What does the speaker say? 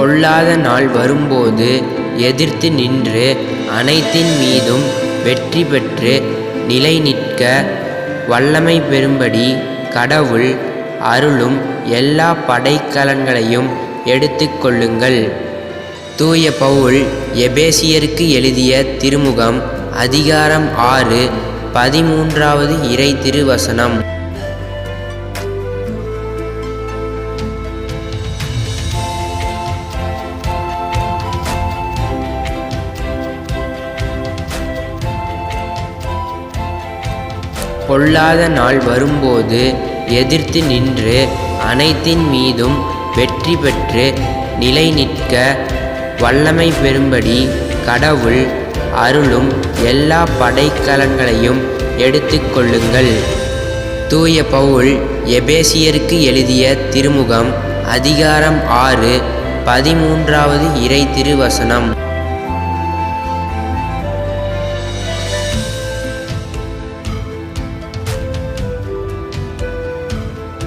பொல்லாத நாள் வரும்போது எதிர்த்து நின்று அனைத்தின் மீதும் வெற்றி பெற்று நிலை நிற்க வல்லமை பெறும்படி கடவுள் அருளும் எல்லா படைக்கலன்களையும் எடுத்து கொள்ளுங்கள். தூய பவுல் எபேசியருக்கு எழுதிய திருமுகம் அதிகாரம் 6 13வது இறை திருவசனம். பொல்லாத நாள் வரும்போது எதிர்த்து நின்று அனைத்தின் மீதும் வெற்றி பெற்று நிலை நிற்க வல்லமை பெறும்படி கடவுள் அருளும் எல்லா படைக்கலன்களையும் எடுத்து கொள்ளுங்கள். தூய பவுல் எபேசியருக்கு எழுதிய திருமுகம் அதிகாரம் 6 13வது இறை திருவசனம்.